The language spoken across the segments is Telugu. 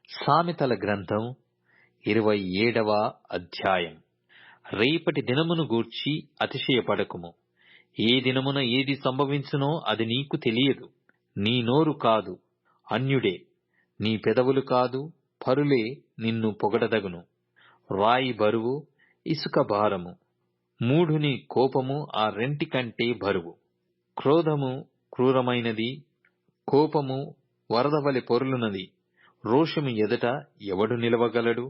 సామెతల గ్రంథం 27వ అధ్యాయం. రేపటి దినమును గూర్చి అతిశయపడకుము. ఏ దినమున ఏది సంభవించునో అది నీకు తెలియదు. నీ నోరు కాదు, అన్యుడే. నీ పెదవులు కాదు, పరులే నిన్ను పొగడదగును. రాయి బరువు, ఇసుక భారము. మూఢుని కోపము ఆ రెంటి కంటే బరువు. క్రోధము క్రూరమైనది, కోపము వరదవలె పొర్లునది. రోషము ఎదుట ఎవడు నిలవగలడు?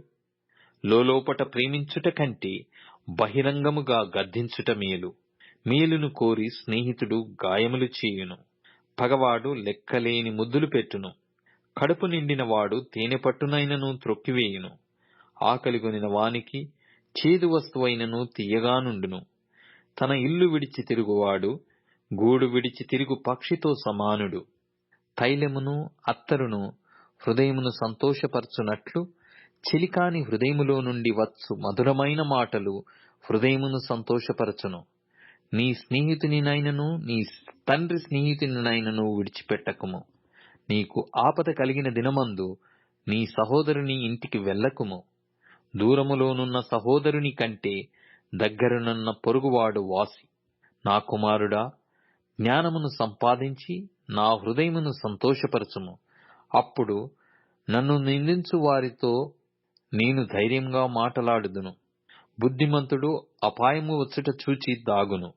లోలోపట ప్రేమించుట కంటే బహిరంగముగా గద్దించుట మేలు. మేలును కోరి స్నేహితుడు గాయములు చేయును. పగవాడు లెక్కలేని ముద్దులు పెట్టును. కడుపు నిండిన వాడు తేనెపట్టునైనను త్రొక్కివేయును. ఆకలిగొనిన వానికి చేదు వస్తువైనను తీయగా నుండును. తన ఇల్లు విడిచి తిరుగువాడు గూడు విడిచి తిరుగు పక్షితో సమానుడు. తైలమును అత్తరును హృదయమును సంతోషపరచునట్లు చెలికాని హృదయములో నుండి వచ్చు మధురమైన మాటలు హృదయమును సంతోషపరచును. నీ స్నేహితునినైనను నీ తండ్రి స్నేహితునినైనను విడిచిపెట్టకుము. నీకు ఆపద కలిగిన దినమందు నీ సహోదరుని ఇంటికి వెళ్ళకుము. దూరములోనున్న సహోదరుని కంటే దగ్గరనున్న పొరుగువాడు వాసి. నా కుమారుడా, జ్ఞానమును సంపాదించి నా హృదయమును సంతోషపరచుము. అప్పుడు నన్ను నిందించు వారితో నేను ధైర్యంగా మాటలాడుదును. బుద్ధిమంతుడు అపాయము వచ్చుట చూచి దాగును.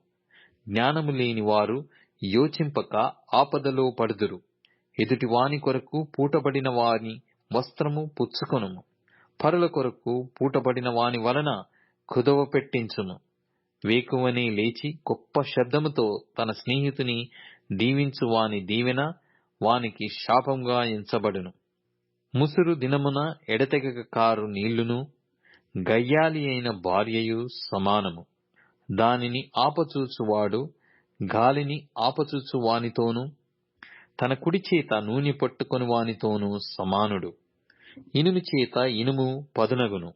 జ్ఞానము లేని వారు యోచింపక ఆపదలో పడుదురు. ఎదుటి వాని కొరకు పూటబడిన వాని వస్త్రము పుచ్చుకొనుము. పరుల కొరకు పూటబడిన వాని వలన కుదవ పెట్టించుము. వేకువనే లేచి గొప్ప శబ్దముతో తన స్నేహితుని దీవించు వాని దీవెన వానికి శాపంగా ఎంచబడును. ముసురు దినమున ఎడతెగక కారు నీళ్లును గయ్యాలి అయిన భార్యయు సమానము. దానిని ఆపచూచువాడు గాలిని ఆపచూచు వానితోనూ తన కుడి చేత నూనె పట్టుకొని వానితోనూ సమానుడు. ఇనుము చేత ఇనుము పదునగును.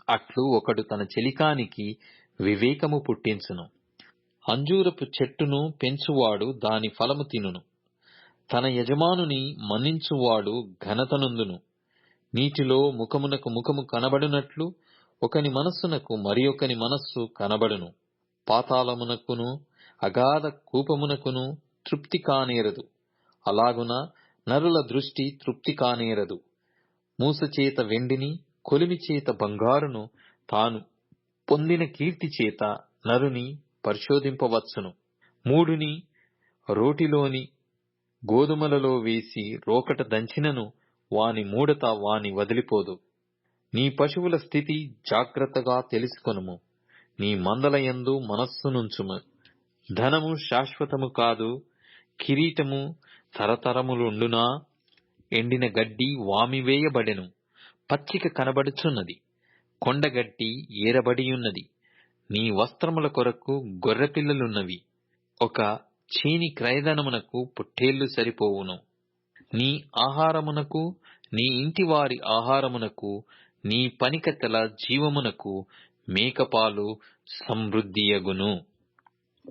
అట్లు ఒకడు తన చెలికానికి వివేకము పుట్టించును. అంజూరపు చెట్టును పెంచువాడు దాని ఫలము తినును. తన యజమానుని మన్నించువాడు ఘనతనొందును. నీటిలో ముఖమునకు ముఖము కనబడినట్లు ఒకని మనస్సునకు మరి ఒకని మనస్సు కనబడును. పాతాళమునకును అగాధ కూపమునకును తృప్తి కానేరదు. అలాగున నరుల దృష్టి తృప్తి కానేరదు. మూసచేత వెండిని, కొలిమి చేత బంగారును, తాను పొందిన కీర్తి చేత నరుని పరిశోధింపవచ్చును. మూఢుని రోటిలోని గోధుమలలో వేసి రోకట దంచినను వాని మూఢత వాని వదిలిపోదు. నీ పశువుల స్థితి జాగ్రత్తగా తెలుసుకొనుము. నీ మందలయందు మనస్సునుంచుము. ధనము శాశ్వతము కాదు, కిరీటము తరతరములుండునా? ఎండిన గడ్డి వామివేయబడెను, పచ్చిక కనబడుచున్నది. కొండగడ్డి ఏరబడియున్నది. నీ వస్త్రముల కొరకు గొర్రెపిల్లలున్నవి. ఒక చేని క్రయధనమునకు పొట్టేళ్లు సరిపోవును. నీ ఆహారమునకు, నీ ఇంటివారి ఆహారమునకు, నీ పనికత్తెల జీవమునకు మేకపాలు సమృద్ధియగును.